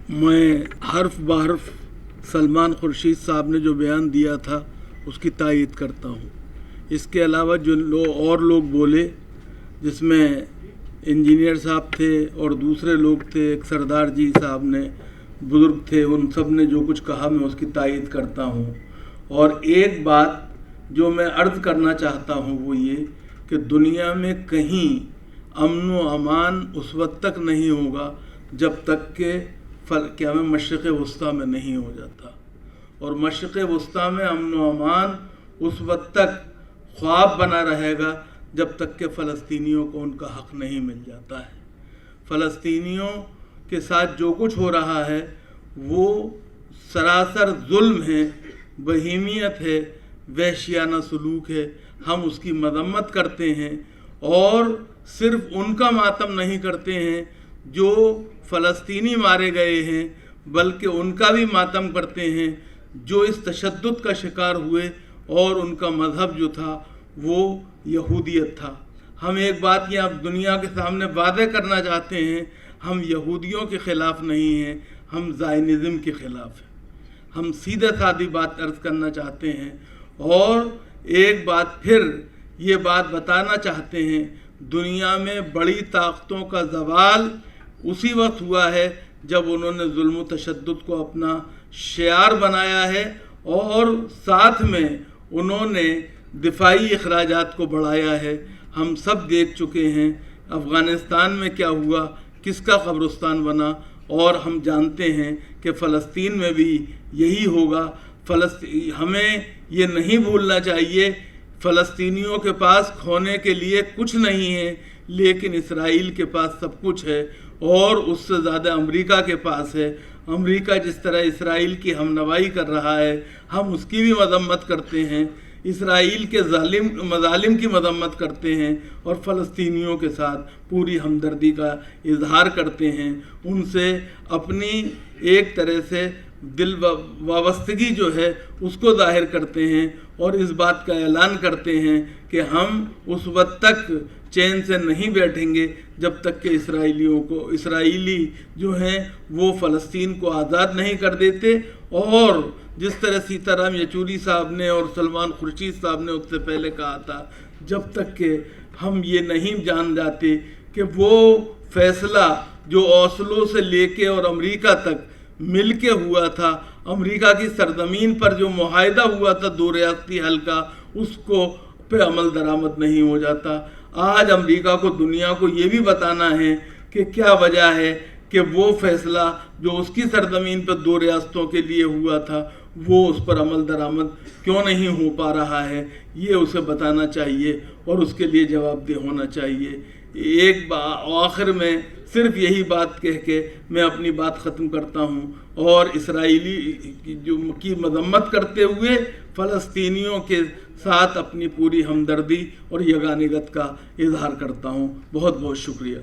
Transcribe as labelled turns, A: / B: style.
A: میں حرف بحرف سلمان خورشید صاحب نے جو بیان دیا تھا اس کی تائید کرتا ہوں۔ اس کے علاوہ جو اور لوگ بولے، جس میں انجینئر صاحب تھے اور دوسرے لوگ تھے، ایک سردار جی صاحب نے، بزرگ تھے، ان سب نے جو کچھ کہا میں اس کی تائید کرتا ہوں۔ اور ایک بات جو میں عرض کرنا چاہتا ہوں وہ یہ کہ دنیا میں کہیں امن و امان اس وقت تک نہیں ہوگا جب تک کہ کیا میں مشرق وسطیٰ میں نہیں ہو جاتا، اور مشرق وسطیٰ میں امن و امان اس وقت تک خواب بنا رہے گا جب تک کہ فلسطینیوں کو ان کا حق نہیں مل جاتا ہے۔ فلسطینیوں کے ساتھ جو کچھ ہو رہا ہے وہ سراسر ظلم ہے، بہیمیت ہے، وحشیانہ سلوک ہے۔ ہم اس کی مذمت کرتے ہیں، اور صرف ان کا ماتم نہیں کرتے ہیں جو فلسطینی مارے گئے ہیں، بلکہ ان کا بھی ماتم کرتے ہیں جو اس تشدد کا شکار ہوئے، اور ان کا مذہب جو تھا وہ یہودیت تھا۔ ہم ایک بات یہاں دنیا کے سامنے واضح کرنا چاہتے ہیں، ہم یہودیوں کے خلاف نہیں ہیں، ہم زائنزم کے خلاف ہیں۔ ہم سیدھے سادھی بات عرض کرنا چاہتے ہیں، اور ایک بات پھر یہ بات بتانا چاہتے ہیں، دنیا میں بڑی طاقتوں کا زوال اسی وقت ہوا ہے جب انہوں نے ظلم و تشدد کو اپنا شعار بنایا ہے، اور ساتھ میں انہوں نے دفاعی اخراجات کو بڑھایا ہے۔ ہم سب دیکھ چکے ہیں افغانستان میں کیا ہوا، کس کا قبرستان بنا، اور ہم جانتے ہیں کہ فلسطین میں بھی یہی ہوگا۔ ہمیں یہ نہیں بھولنا چاہیے، فلسطینیوں کے پاس کھونے کے لیے کچھ نہیں ہے، لیکن اسرائیل کے پاس سب کچھ ہے، اور اس سے زیادہ امریکہ کے پاس ہے۔ امریکہ جس طرح اسرائیل کی ہمنوائی کر رہا ہے، ہم اس کی بھی مذمت کرتے ہیں، اسرائیل کے مظالم کی مذمت کرتے ہیں، اور فلسطینیوں کے ساتھ پوری ہمدردی کا اظہار کرتے ہیں، ان سے اپنی ایک طرح سے دل وابستگی جو ہے اس کو ظاہر کرتے ہیں، اور اس بات کا اعلان کرتے ہیں کہ ہم اس وقت تک چین سے نہیں بیٹھیں گے جب تک کہ اسرائیلی جو ہیں وہ فلسطین کو آزاد نہیں کر دیتے۔ اور جس طرح سیتارام یچوری صاحب نے اور سلمان خورشید صاحب نے اس سے پہلے کہا تھا، جب تک کہ ہم یہ نہیں جان جاتے کہ وہ فیصلہ جو اوسلو سے لے کے اور امریکہ تک مل کے ہوا تھا، امریکہ کی سرزمین پر جو معاہدہ ہوا تھا دو ریاستی حل کا، اس کو پہ عمل درآمد نہیں ہو جاتا۔ آج امریکہ کو دنیا کو یہ بھی بتانا ہے کہ کیا وجہ ہے کہ وہ فیصلہ جو اس کی سرزمین پہ دو ریاستوں کے لیے ہوا تھا وہ اس پر عمل درآمد کیوں نہیں ہو پا رہا ہے، یہ اسے بتانا چاہیے اور اس کے لیے جواب دہ ہونا چاہیے۔ ایک آخر میں صرف یہی بات کہہ کے میں اپنی بات ختم کرتا ہوں، اور اسرائیلی کی مذمت کرتے ہوئے فلسطینیوں کے ساتھ اپنی پوری ہمدردی اور یگانگت کا اظہار کرتا ہوں۔ بہت بہت شکریہ۔